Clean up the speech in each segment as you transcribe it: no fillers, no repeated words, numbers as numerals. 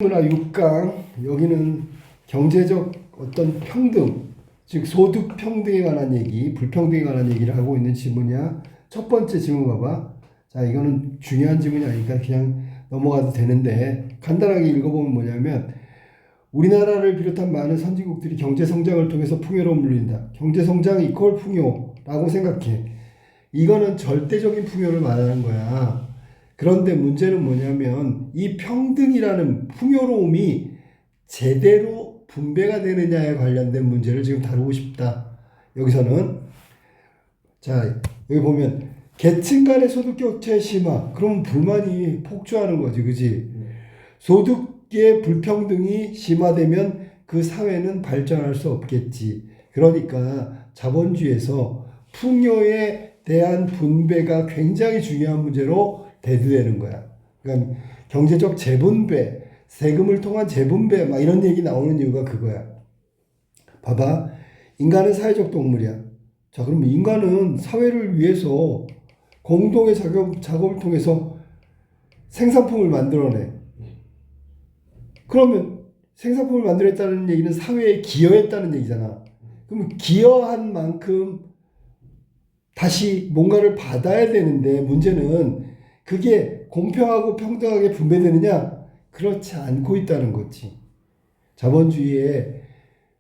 문화 6강 여기는 경제적 어떤 평등, 즉 소득 평등에 관한 얘기, 불평등에 관한 얘기를 하고 있는 지문이야. 첫 번째 지문 봐봐. 자, 이거는 중요한 지문이 아니니까 그냥 넘어가도 되는데 간단하게 읽어보면 뭐냐면 우리나라를 비롯한 많은 선진국들이 경제성장을 통해서 풍요로움을 누린다. 경제성장 이퀄 풍요라고 생각해. 이거는 절대적인 풍요를 말하는 거야. 그런데 문제는 뭐냐면 이 평등이라는 풍요로움이 제대로 분배가 되느냐에 관련된 문제를 지금 다루고 싶다. 여기서는 자, 여기 보면 계층 간의 소득 격차의 심화. 그러면 불만이 폭주하는 거지. 그지? 소득의 불평등이 심화되면 그 사회는 발전할 수 없겠지. 그러니까 자본주의에서 풍요에 대한 분배가 굉장히 중요한 문제로 대두되는 거야. 그러니까 경제적 재분배, 세금을 통한 재분배 막 이런 얘기 나오는 이유가 그거야. 봐봐. 인간은 사회적 동물이야. 자, 그럼 인간은 사회를 위해서 공동의 작업을 통해서 생산품을 만들어내. 그러면 생산품을 만들었다는 얘기는 사회에 기여했다는 얘기잖아. 그럼 기여한 만큼 다시 뭔가를 받아야 되는데 문제는 그게 공평하고 평등하게 분배되느냐? 그렇지 않고 있다는 거지. 자본주의의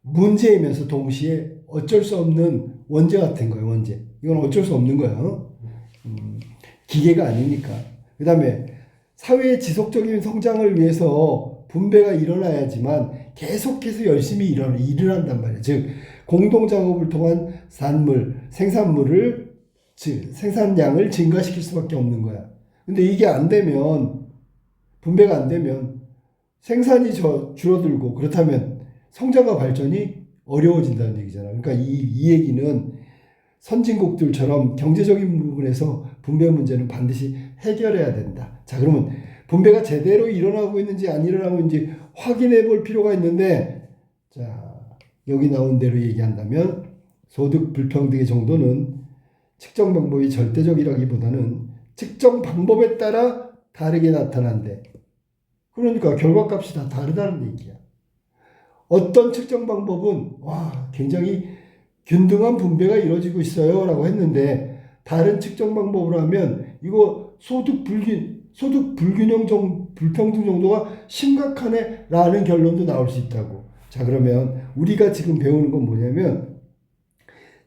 문제이면서 동시에 어쩔 수 없는 원죄 같은 거예요. 원죄. 이건 어쩔 수 없는 거예요. 기계가 아니니까. 그 다음에 사회의 지속적인 성장을 위해서 분배가 일어나야지만 계속해서 열심히 일을 한단 말이에요. 즉 공동작업을 통한 생산물을 즉 생산량을 증가시킬 수밖에 없는 거야. 근데 이게 안 되면 분배가 안 되면 생산이 줄어들고 그렇다면 성장과 발전이 어려워진다는 얘기잖아. 그러니까 이 얘기는 선진국들처럼 경제적인 부분에서 분배 문제는 반드시 해결해야 된다. 자, 그러면 분배가 제대로 일어나고 있는지 안 일어나고 있는지 확인해 볼 필요가 있는데, 자, 여기 나온 대로 얘기한다면 소득 불평등의 정도는 측정 방법이 절대적이라기보다는 측정 방법에 따라 다르게 나타난대. 그러니까 결과값이 다 다르다는 얘기야. 어떤 측정 방법은 굉장히 균등한 분배가 이루어지고 있어요 라고 했는데 다른 측정 방법으로 하면 이거 소득 불균형 불평등 정도가 심각하네 라는 결론도 나올 수 있다고. 자, 그러면 우리가 지금 배우는 건 뭐냐면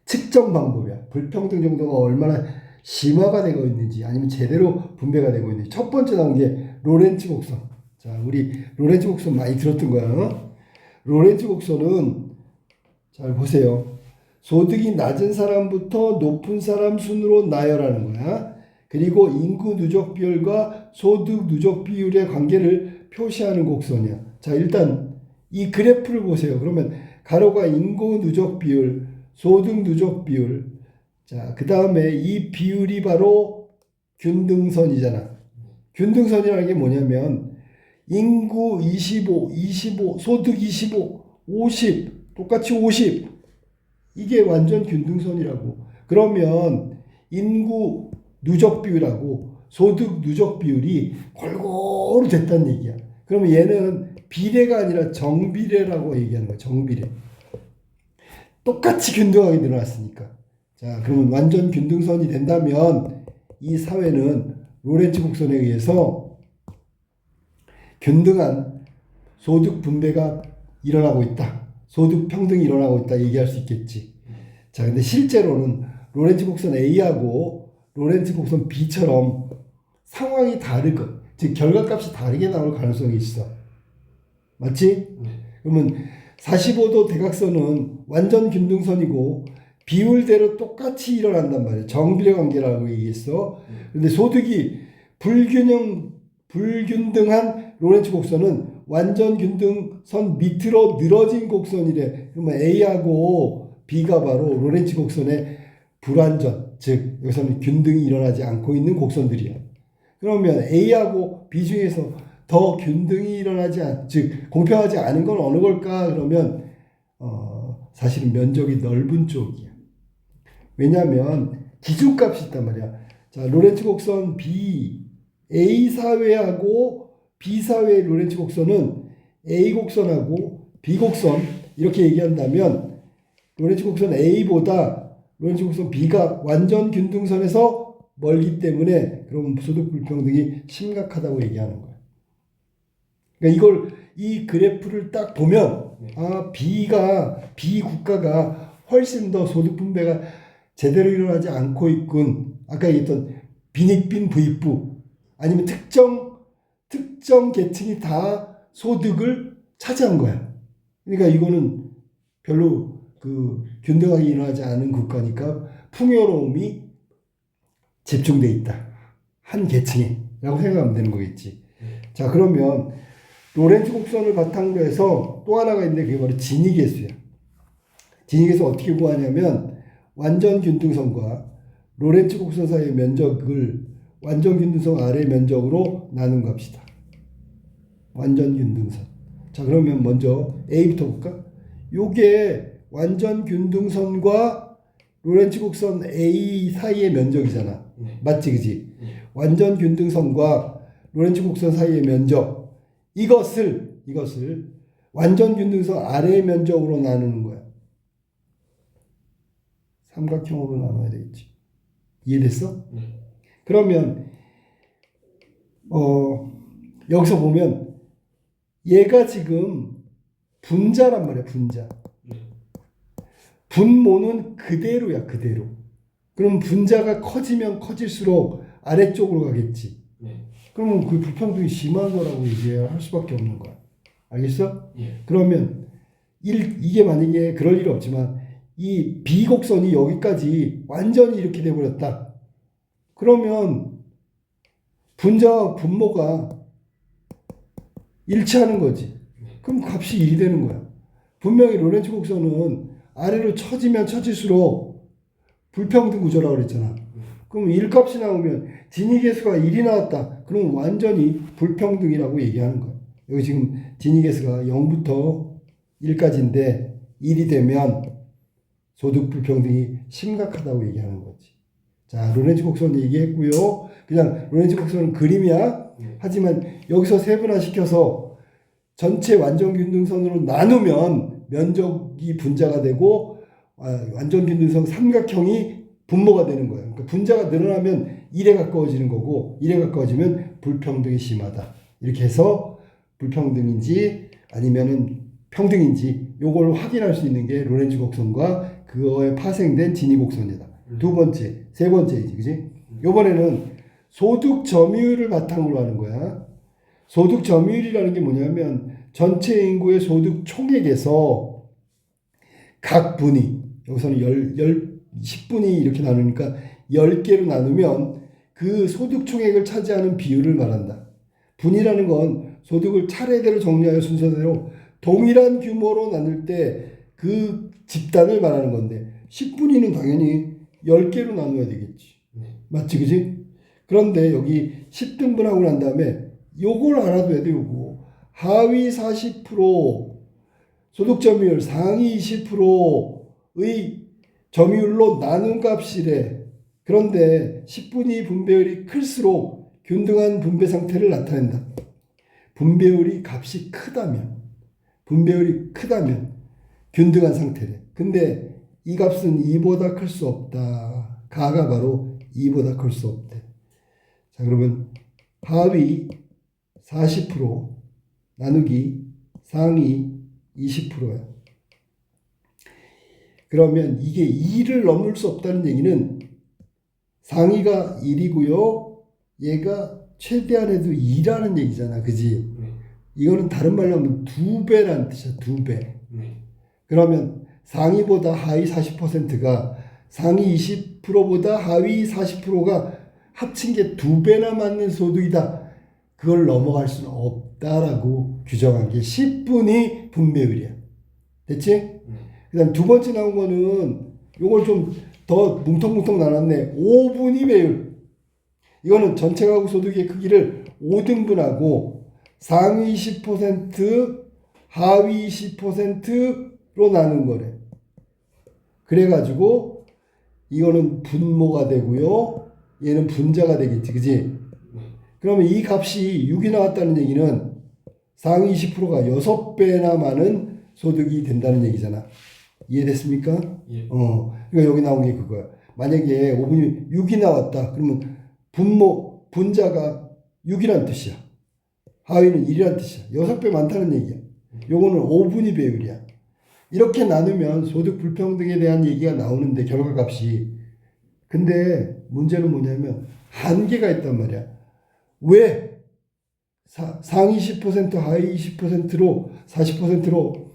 측정 방법이야. 불평등 정도가 얼마나 심화가 되고 있는지 아니면 제대로 분배가 되고 있는지. 첫 번째 나온 게 로렌츠 곡선. 자, 우리 로렌츠 곡선 많이 들었던 거야. 로렌츠 곡선은 잘 보세요. 소득이 낮은 사람부터 높은 사람 순으로 나열하는 거야. 그리고 인구 누적 비율과 소득 누적 비율의 관계를 표시하는 곡선이야. 자, 일단 이 그래프를 보세요. 그러면 가로가 인구 누적 비율, 소득 누적 비율. 자, 그 다음에 이 비율이 바로 균등선이잖아. 균등선이라는 게 뭐냐면 인구 25, 소득 25, 50, 똑같이 50. 이게 완전 균등선이라고. 그러면 인구 누적 비율하고 소득 누적 비율이 골고루 됐다는 얘기야. 그러면 얘는 비례가 아니라 정비례라고 얘기하는 거야. 정비례. 똑같이 균등하게 늘어났으니까. 자, 그러면 완전 균등선이 된다면 이 사회는 로렌츠 곡선에 의해서 균등한 소득 분배가 일어나고 있다. 소득 평등이 일어나고 있다 얘기할 수 있겠지. 자, 근데 실제로는 로렌츠 곡선 A하고 로렌츠 곡선 B처럼 상황이 다르고, 즉 결과값이 다르게 나올 가능성이 있어. 맞지? 그러면 45도 대각선은 완전 균등선이고 비율대로 똑같이 일어난단 말이야. 정비례 관계라고 얘기했어. 근데 소득이 불균등한 로렌츠 곡선은 완전 균등선 밑으로 늘어진 곡선이래. 그러면 A하고 B가 바로 로렌츠 곡선의 불완전, 즉 여기서는 균등이 일어나지 않고 있는 곡선들이야. 그러면 A하고 B 중에서 더 균등이 일어나지 즉 공평하지 않은 건 어느 걸까? 그러면 사실은 면적이 넓은 쪽이야. 왜냐하면 기준값이 있단 말이야. 자, 로렌츠 곡선 B, A 사회하고 B사회의 로렌츠 곡선은 A 곡선하고 B 곡선 이렇게 얘기한다면 로렌츠 곡선 A보다 로렌츠 곡선 B가 완전 균등선에서 멀기 때문에 그럼 소득 불평등이 심각하다고 얘기하는 거예요. 그러니까 이 그래프를 딱 보면 B 국가가 훨씬 더 소득 분배가 제대로 일어나지 않고 있군. 아까 얘기했던 빈익빈 부익부 아니면 특정 계층이 다 소득을 차지한 거야. 그러니까 이거는 별로 균등하게 일어나지 않은 국가니까 풍요로움이 집중돼 있다. 한 계층에 라고 생각하면 되는 거겠지. 자, 그러면 로렌츠 곡선을 바탕으로 해서 또 하나가 있는데 그게 바로 진위계수야. 진위계수 어떻게 구하냐면 완전 균등선과 로렌츠 곡선 사이의 면적을 완전 균등선 아래 면적으로 나눈 값이다. 완전 균등선. 자, 그러면 먼저 A부터 볼까? 요게 완전 균등선과 로렌츠 곡선 A 사이의 면적이잖아. 맞지, 그지? 완전 균등선과 로렌츠 곡선 사이의 면적. 이것을 완전 균등선 아래의 면적으로 나누는 거야. 삼각형으로 나눠야 되겠지. 이해됐어? 그러면 여기서 보면 얘가 지금 분자란 말이야. 분자. 분모는 그대로야. 그대로. 그럼 분자가 커지면 커질수록 아래쪽으로 가겠지. 그러면 그 불평등이 심한 거라고 얘기할 수밖에 없는 거야. 알겠어? 그러면 이게 만약에 그럴 일 없지만 이 B곡선이 여기까지 완전히 이렇게 돼버렸다. 그러면 분자와 분모가 일치하는 거지. 그럼 값이 1이 되는 거야. 분명히 로렌츠 곡선은 아래로 처지면 처질수록 불평등 구조라고 그랬잖아. 그럼 1값이 나오면 진위계수가 1이 나왔다. 그럼 완전히 불평등이라고 얘기하는 거야. 여기 지금 진위계수가 0부터 1까지인데 1이 되면 소득 불평등이 심각하다고 얘기하는 거지. 자, 로렌츠 곡선 얘기했고요. 그냥 로렌츠 곡선은 그림이야. 하지만 여기서 세분화시켜서 전체 완전 균등선으로 나누면 면적이 분자가 되고 완전 균등선 삼각형이 분모가 되는 거예요. 그러니까 분자가 늘어나면 1에 가까워지는 거고 1에 가까워지면 불평등이 심하다. 이렇게 해서 불평등인지 아니면은 평등인지 요걸 확인할 수 있는 게 로렌츠 곡선과 그거에 파생된 진위 곡선이다. 두 번째, 세 번째이지, 그지? 요번에는 소득 점유율을 바탕으로 하는 거야. 소득 점유율이라는 게 뭐냐면 전체 인구의 소득 총액에서 각 분위, 여기서는 10분위 이렇게 나누니까 10개로 나누면 그 소득 총액을 차지하는 비율을 말한다. 분위라는 건 소득을 차례대로 정리하여 순서대로 동일한 규모로 나눌 때 그 집단을 말하는 건데 10분위는 당연히 10개로 나눠야 되겠지. 맞지, 그지? 그런데 여기 10등분하고 난 다음에 요걸 알아둬야 돼. 요거 하위 40% 소득 점유율 상위 20%의 점유율로 나눈 값이래. 그런데 10분위 분배율이 클수록 균등한 분배 상태를 나타낸다. 분배율이 값이 크다면 균등한 상태래. 근데 이 값은 2보다 클 수 없다. 가가 바로 2보다 클 수 없대. 자, 그러면 하위 40% 나누기 상위 20%야. 그러면 이게 2를 넘을 수 없다는 얘기는 상위가 1이고요. 얘가 최대한 해도 2라는 얘기잖아. 그지? 이거는 다른 말로 하면 2배라는 뜻이야. 2배. 그러면 상위보다 하위 40%가 상위 20%보다 하위 40%가 합친 게 2배나 맞는 소득이다. 그걸 넘어갈 수는 없다라고 규정한 게 10분위 분배율이야. 됐지? 그 다음 두 번째 나온 거는 요걸 좀 더 뭉텅뭉텅 나눴네. 5분위 배율. 이거는 전체 가구 소득의 크기를 5등분하고 상위 10%, 하위 10%로 나눈 거래. 그래가지고 이거는 분모가 되고요. 얘는 분자가 되겠지. 그지? 그러면 이 값이 6이 나왔다는 얘기는 상위 20%가 6배나 많은 소득이 된다는 얘기잖아. 이해됐습니까? 예. 그러니까 여기 나온 게 그거야. 만약에 5분이 6이 나왔다. 그러면 분자가 6이란 뜻이야. 하위는 1이란 뜻이야. 6배 많다는 얘기야. 요거는 5분위 배율이야. 이렇게 나누면 소득 불평등에 대한 얘기가 나오는데 결과값이. 근데 문제는 뭐냐면 한계가 있단 말이야. 왜 상위 10% 하위 20%로 40%로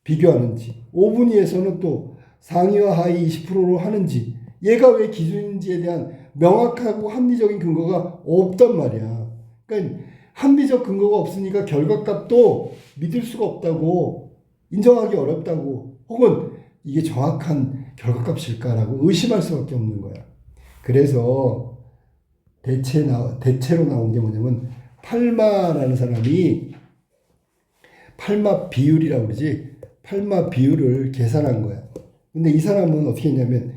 비교하는지 5분위에서는 또 상위와 하위 20%로 하는지 얘가 왜 기준인지에 대한 명확하고 합리적인 근거가 없단 말이야. 그러니까 합리적 근거가 없으니까 결과값도 믿을 수가 없다고 인정하기 어렵다고 혹은 이게 정확한 결과값일까라고 의심할 수밖에 없는 거야. 그래서 대체로 나온 게 뭐냐면 팔마라는 사람이 팔마 비율이라고 그러지. 팔마 비율을 계산한 거야. 근데 이 사람은 어떻게 했냐면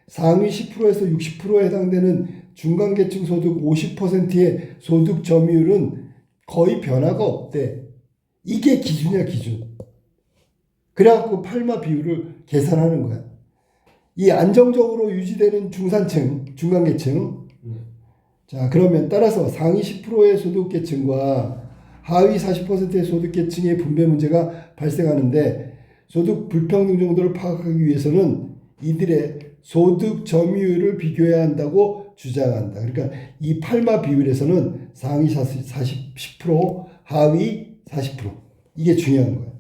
상위 10%에서 60%에 해당되는 중간계층 소득 50%의 소득 점유율은 거의 변화가 없대. 이게 기준이야, 기준. 그래갖고 팔마 비율을 계산하는 거야. 이 안정적으로 유지되는 중산층, 중간계층. 자, 그러면 따라서 상위 10%의 소득계층과 하위 40%의 소득계층의 분배 문제가 발생하는데 소득 불평등 정도를 파악하기 위해서는 이들의 소득 점유율을 비교해야 한다고 주장한다. 그러니까 이 팔마 비율에서는 상위 10%, 하위 40%. 이게 중요한 거야.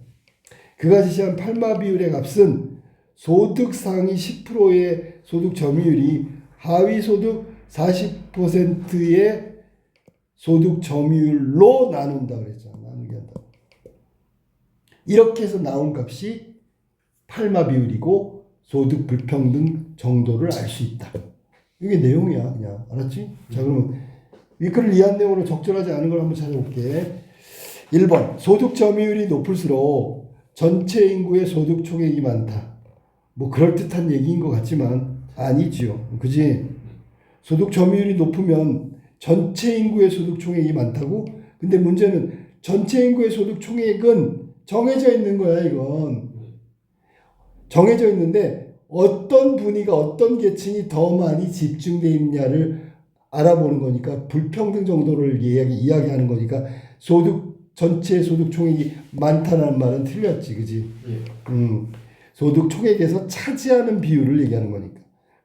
그가 제시한 팔마 비율의 값은 소득 상위 10%의 소득 점유율이 하위 소득 40%의 소득 점유율로 나눈다 그랬잖아. 나누게 한다. 이렇게 해서 나온 값이 팔마 비율이고 소득 불평등 정도를 알 수 있다. 이게 내용이야, 그냥. 알았지? 자, 그러면 위크를 이해한 내용으로 적절하지 않은 걸 한번 찾아볼게. 1번. 소득 점유율이 높을수록 전체 인구의 소득 총액이 많다. 뭐 그럴듯한 얘기인 것 같지만 아니지요. 그지? 소득 점유율이 높으면 전체 인구의 소득 총액이 많다고? 근데 문제는 전체 인구의 소득 총액은 정해져 있는 거야, 이건. 정해져 있는데 어떤 분위가 어떤 계층이 더 많이 집중되어 있냐를 알아보는 거니까 불평등 정도를 이야기하는 거니까 전체 소득 총액이 많다는 말은 틀렸지, 그지? 소득 총액에서 차지하는 비율을 얘기하는 거니까.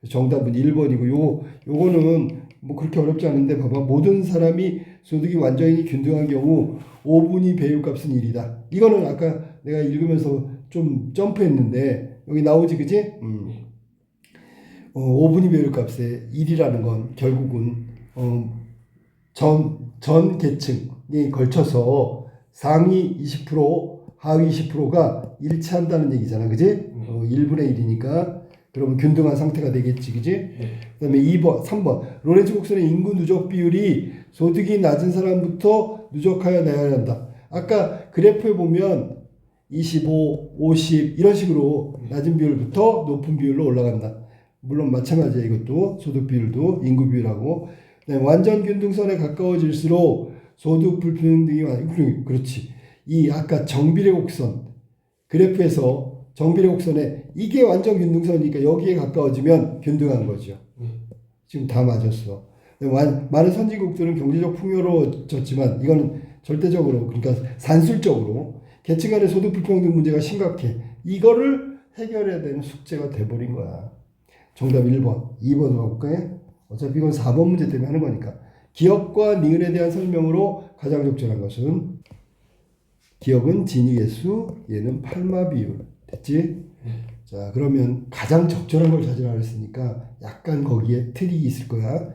정답은 1번이고 요거는 뭐 그렇게 어렵지 않은데 봐봐. 모든 사람이 소득이 완전히 균등한 경우 5분위 배율값은 1이다. 이거는 아까 내가 읽으면서 좀 점프했는데 여기 나오지, 그지? 5분위 배율값에 1이라는 건 결국은 전 계층에 걸쳐서 상위 20% 하위 20%가 일치한다는 얘기잖아, 그지? 1분의 1이니까 그러면 균등한 상태가 되겠지, 그지? 그다음에 2번, 3번 로렌츠 곡선의 인구 누적 비율이 소득이 낮은 사람부터 누적하여 나야 한다. 아까 그래프에 보면 25, 50 이런 식으로 낮은 비율부터 높은 비율로 올라간다. 물론 마찬가지야, 이것도 소득 비율도 인구 비율하고. 그다음에 완전 균등선에 가까워질수록 소득 불평등이 그렇지. 이 아까 정비례 곡선 그래프에서 정비례 곡선에 이게 완전 균등선이니까 여기에 가까워지면 균등한 거죠. 지금 다 맞았어. 많은 선진국들은 경제적 풍요로워졌지만 이거는 절대적으로, 그러니까 산술적으로 계층 간의 소득 불평등 문제가 심각해. 이거를 해결해야 되는 숙제가 돼버린 거야. 정답 1번. 2번으로 가볼까요? 어차피 이건 4번 문제 때문에 하는 거니까. 기억과 니은에 대한 설명으로 가장 적절한 것은 기억은 진위계수, 얘는 팔마 비율. 됐지? 자, 그러면 가장 적절한 걸 찾으라 그랬으니까 약간 거기에 틀이 있을 거야.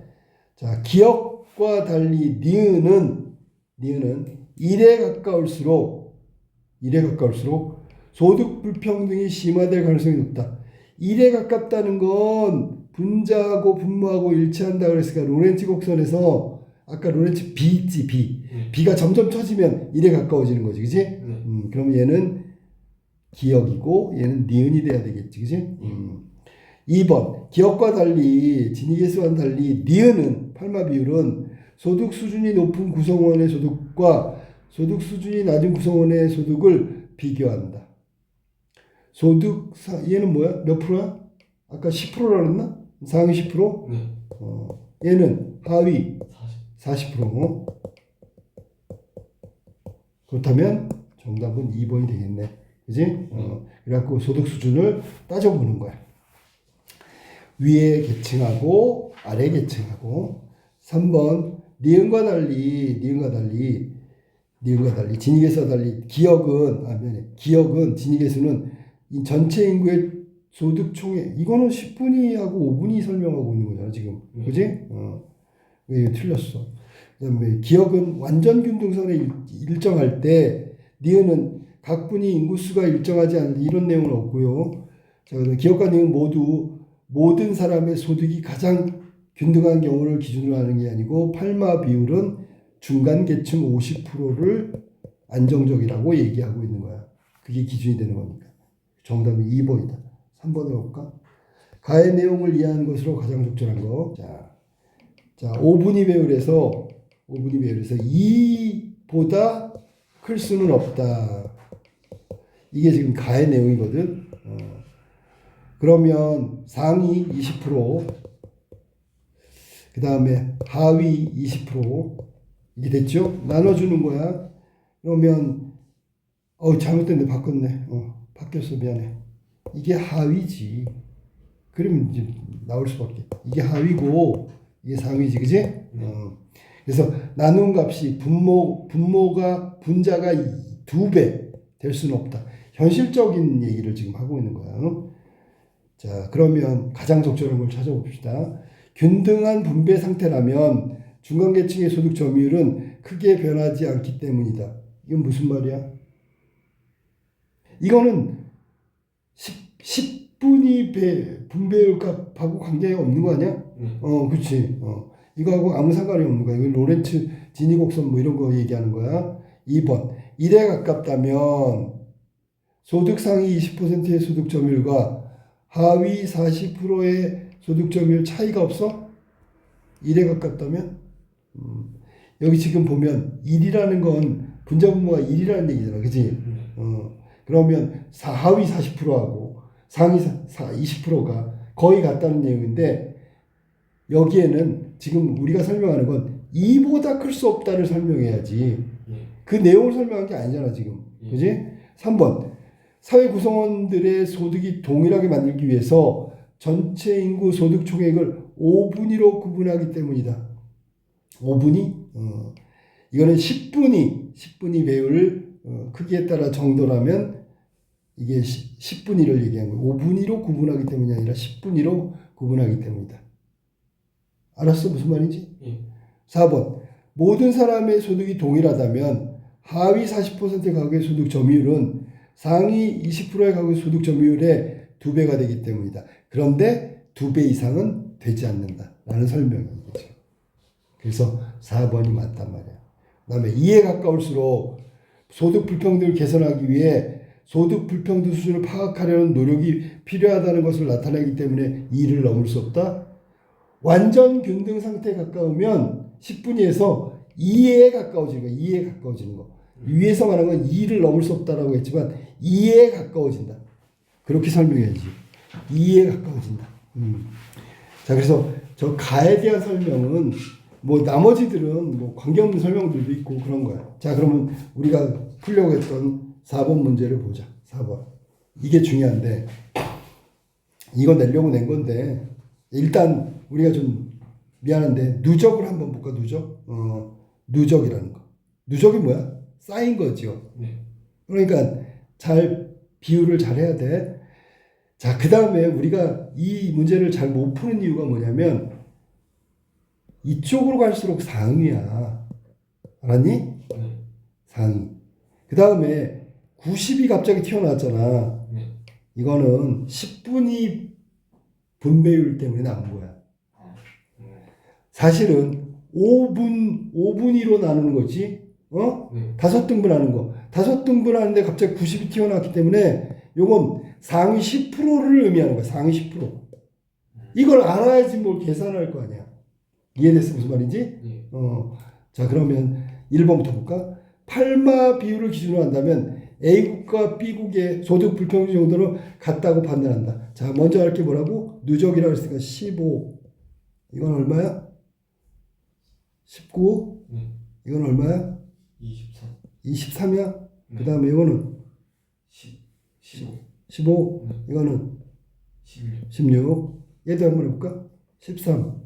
자, 기억과 달리 니은은 1에 가까울수록 소득 불평등이 심화될 가능성이 높다. 1에 가깝다는 건 분자하고 분모하고 일치한다 그랬으니까 로렌츠 곡선에서 아까 로렌츠 B 있지, B. B가 점점 처지면 1에 가까워지는 거지, 그지? 그럼 얘는 기억이고 얘는 니은이 돼야 되겠지, 그지? 2번 기억과 달리 진위계수와는 달리 니은은 팔마 비율은 소득 수준이 높은 구성원의 소득과 소득 수준이 낮은 구성원의 소득을 비교한다. 얘는 뭐야? 몇 프로야? 아까 10%라 그랬나? 상위 10%? 네. 얘는 하위 40. 40%. 그렇다면 정답은 2번이 되겠네. 그지? 그래갖고 소득 수준을 따져보는 거야. 위에 계층하고 아래 계층하고. 3번 니은과 달리 진익에서 달리 기역은 진익에서는 이 전체 인구의 소득 총액, 이거는 10분위 하고 5분위 설명하고 있는 거잖아 지금. 그지? 이거 틀렸어. 그다음에 기역은 완전 균등선에 일정할 때, 니은은 각 분위 인구수가 일정하지 않을 때, 이런 내용은 없고요. 자, 그다음 기역과 니은 모두 모든 사람의 소득이 가장 균등한 경우를 기준으로 하는 게 아니고, 팔마 비율은 중간 계층 50%를 안정적이라고 얘기하고 있는 거야. 그게 기준이 되는 거니까. 정답은 2번이다. 3번을 볼까? 가의 내용을 이해하는 것으로 가장 적절한 거. 자, 5분위 배율에서 2보다 클 수는 없다. 이게 지금 가의 내용이거든. 그러면 상위 20%, 그 다음에 하위 20%, 이게 됐죠? 나눠주는 거야. 그러면 잘못됐네. 바꿨네. 바뀌었어. 미안해. 이게 하위지. 그러면 이제 나올 수밖에. 이게 하위고 이게 상위지. 그지? 그래서 나눈 값이 분자가 2배 될 수는 없다. 현실적인 얘기를 지금 하고 있는 거야. 자, 그러면 가장 적절한 걸 찾아봅시다. 균등한 분배 상태라면 중간계층의 소득 점유율은 크게 변하지 않기 때문이다. 이건 무슨 말이야? 이거는 10분위 분배율 값하고 관계가 없는 거 아니야? 그렇지. 이거하고 아무 상관이 없는 거야. 이건 로렌츠 진위곡선 뭐 이런 거 얘기하는 거야. 2번. 1에 가깝다면 소득 상위 20%의 소득 점유율과 하위 40%의 소득 점유율 차이가 없어? 1에 가깝다면? 여기 지금 보면 1이라는 건 분자분모가 1이라는 얘기잖아. 그치? 그러면 하위 40%하고 상위 20%가 거의 같다는 내용인데, 여기에는 지금 우리가 설명하는 건 2보다 클 수 없다를 설명해야지. 그 내용을 설명한 게 아니잖아 지금. 그지? 3번. 사회 구성원들의 소득이 동일하게 만들기 위해서 전체 인구 소득 총액을 5분위로 구분하기 때문이다. 5분위? 이거는 10분위 배율 크기에 따라 정도라면 이게 10분위를 얘기한 거예요. 5분위로 구분하기 때문이 아니라 10분위로 구분하기 때문이다. 알았어? 무슨 말인지? 4번. 모든 사람의 소득이 동일하다면 하위 40% 가구의 소득 점유율은 상위 20%의 가구의 소득 점유율의 2배가 되기 때문이다. 그런데 2배 이상은 되지 않는다. 라는 설명인 거죠. 그래서 4번이 맞단 말이야. 그 다음에 2에 가까울수록 소득 불평등을 개선하기 위해 소득 불평등 수준을 파악하려는 노력이 필요하다는 것을 나타내기 때문에 2를 넘을 수 없다. 완전 균등 상태에 가까우면 10분위에서 2에 가까워지는 거. 2에 가까워지는 거. 위에서 말한 건 2를 넘을 수 없다라고 했지만 2에 가까워진다. 그렇게 설명해야지. 2에 가까워진다. 자, 그래서 저 가에 대한 설명은 뭐 나머지들은 뭐 관계없는 설명들도 있고 그런 거야. 자, 그러면 우리가 풀려고 했던 4번 문제를 보자. 4번. 이게 중요한데, 이거 내려고 낸 건데, 일단 우리가 좀 미안한데 누적을 한번 볼까? 누적이라는 거. 누적이 뭐야? 쌓인 거죠. 그러니까 잘 비율을 잘 해야 돼. 자, 그 다음에 우리가 이 문제를 잘 못 푸는 이유가 뭐냐면 이쪽으로 갈수록 상위야. 알았니? 상위. 그 다음에 90이 갑자기 튀어나왔잖아. 이거는 10분위 분배율 때문에 나온 거야. 사실은 5분위로 나누는 거지. 5등분 하는 거. 5등분 하는데 갑자기 90이 튀어나왔기 때문에 요건 상위 10%를 의미하는 거야. 상위 10%. 이걸 알아야지 뭘 계산할 거 아니야. 이해됐어 무슨 말인지? 네. 자 그러면 1번부터 볼까? 팔마 비율을 기준으로 한다면 A국과 B국의 소득 불평등 정도는 같다고 판단한다. 자 먼저 할 게 뭐라고? 누적이라고 했으니까 15. 이건 얼마야? 19. 네. 이건 얼마야? 23. 23이야? 네. 그 다음에 이거는 15. 15. 네. 이거는 16. 16. 얘도 한번 해볼까? 13.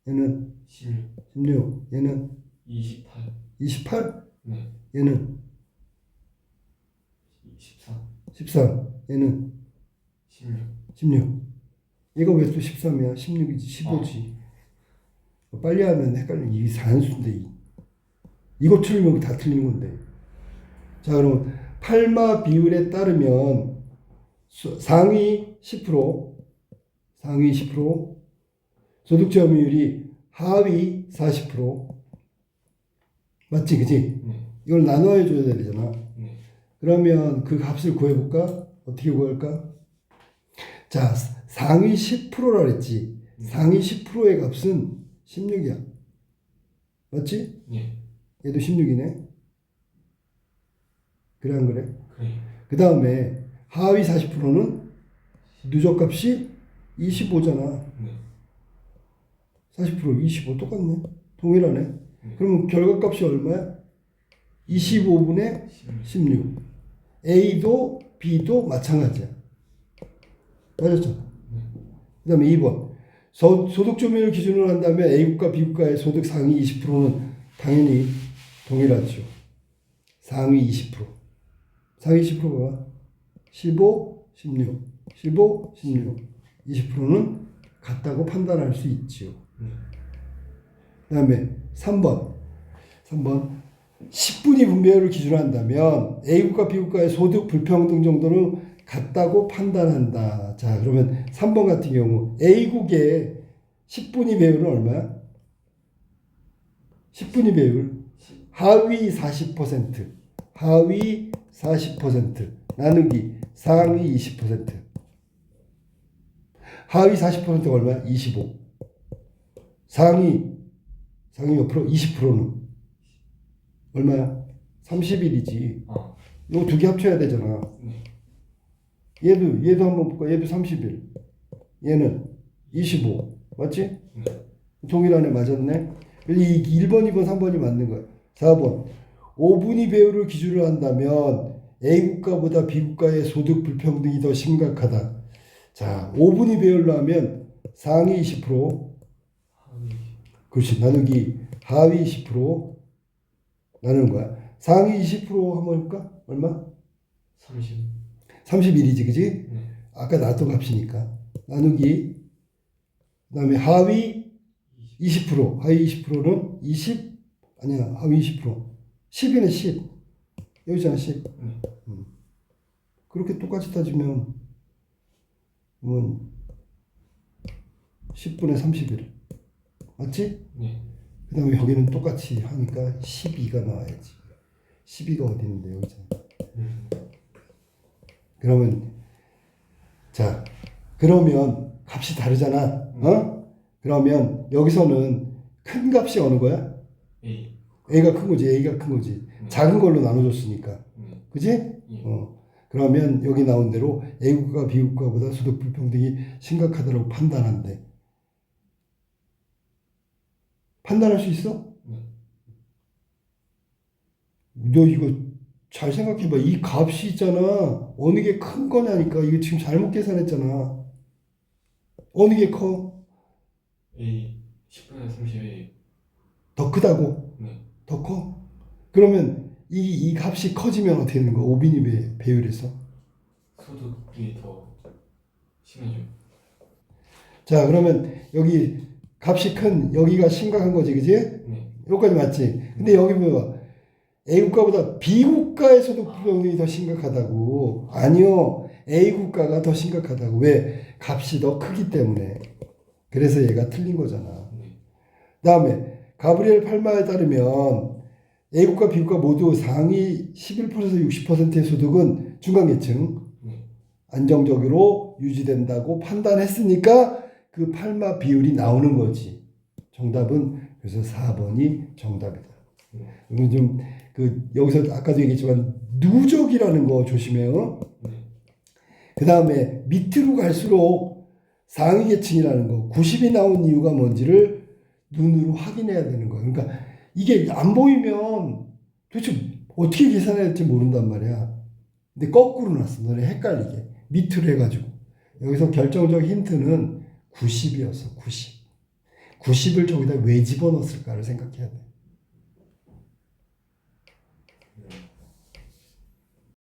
얘는 16. 16. 얘는 28. 28. 네. 얘는 14. 13. 얘는 16. 16. 이거 왜 또 13이야? 16이지 15지. 빨리 하면 헷갈리는 이 산수인데 이거 틀리면 다 틀리는 건데. 자 그럼 팔마 비율에 따르면 상위 10%, 상위 10%, 소득 점유율이 하위 40%. 맞지, 그지? 네. 이걸 나눠 줘야 되잖아. 네. 그러면 그 값을 구해볼까? 어떻게 구할까? 자, 상위 10%라 그랬지. 상위 10%의 값은 16이야. 맞지? 네. 얘도 16이네. 그래 안 그래? 그래. 그 다음에 하위 40%는 누적값이 25잖아. 네. 40% 25 똑같네. 동일하네. 그러면 결과값이 얼마야? 25분의 16. A도 B도 마찬가지야. 맞았죠? 그 다음에 2번. 소득 점유율 기준으로 한다면 A국가 B국가의 소득 상위 20%는 당연히 동일하죠. 상위 20%. 상위 10%가 15, 16, 15, 16, 20%는 같다고 판단할 수 있지요. 그 다음에 3번. 10분위 분배율을 기준으로 한다면 A국가 B국가의 소득 불평등 정도는 같다고 판단한다. 자, 그러면 3번 같은 경우 A국의 10분위 배율은 얼마야? 10분위 배율 하위 40%, 하위 40% 나누기 상위 20%. 하위 40%가 얼마야? 25. 상위 몇 프로? 20%는 얼마야? 31이지. 이거 두 개 합쳐야 되잖아. 얘도 한번 볼까? 얘도 31. 얘는 25. 맞지? 동일하네. 맞았네. 이 1번, 2번, 3번이 맞는 거야. 4번. 5분위 배율을 기준으로 한다면 A국가보다 B국가의 소득 불평등이 더 심각하다. 자, 5분위 배율로 하면 상위 20%, 그렇지, 나누기 하위 10% 나누는 거야. 상위 20% 한번 해볼까? 얼마? 30. 31이지, 그지? 아까 나왔던 값이니까. 나누기, 그 다음에 하위 20%, 하위 20%는 20, 아니야, 하위 20%. 10이네, 10. 여기잖아, 10. 그렇게 똑같이 따지면, 10분의 31. 맞지? 네. 그 다음에 여기는 똑같이 하니까 12가 나와야지. 12가 어디 있는데, 여기잖아. 그러면, 자, 그러면 값이 다르잖아. 그러면 여기서는 큰 값이 어느 거야? A. A가 큰 거지, A가 큰 거지. 작은 걸로 나눠줬으니까. 그지? 그러면 여기 나온 대로 A국가 B국가보다 소득 불평등이 심각하다고 판단한대. 판단할 수 있어? 너 이거 잘 생각해봐. 이 값이 있잖아. 어느 게 큰 거냐니까. 이거 지금 잘못 계산했잖아. 어느 게 커? A. 10분의 30A. 더 크다고? 네. 더 커? 그러면 이 값이 커지면 어떻게 되는 거야? 5분위 배율에서. 소득이 더 심해져. 자, 그러면 여기 값이 큰 여기가 심각한 거지, 그지? 네. 여기까지 맞지? 근데 여기 뭐야? A국가보다 B국가의 소득 불평등이 더 심각하다고. 아니요. A국가가 더 심각하다고. 왜? 값이 더 크기 때문에. 그래서 얘가 틀린 거잖아. 다음에 가브리엘 팔마에 따르면 A국가 B국가 모두 상위 11%에서 60%의 소득은 중간계층 안정적으로 유지된다고 판단했으니까 그 팔마 비율이 나오는 거지. 정답은 그래서 4번이 정답이다. 그러면 좀 여기서 아까도 얘기했지만 누적이라는 거 조심해요. 네. 그 다음에 밑으로 갈수록 상위 계층이라는 거 90이 나온 이유가 뭔지를 눈으로 확인해야 되는 거예요. 그러니까 이게 안 보이면 도대체 어떻게 계산해야 될지 모른단 말이야. 근데 거꾸로 놨어. 너네 헷갈리게. 밑으로 해가지고. 여기서 결정적 힌트는 90이었어. 90. 90을 저기다 왜 집어넣었을까를 생각해야 돼.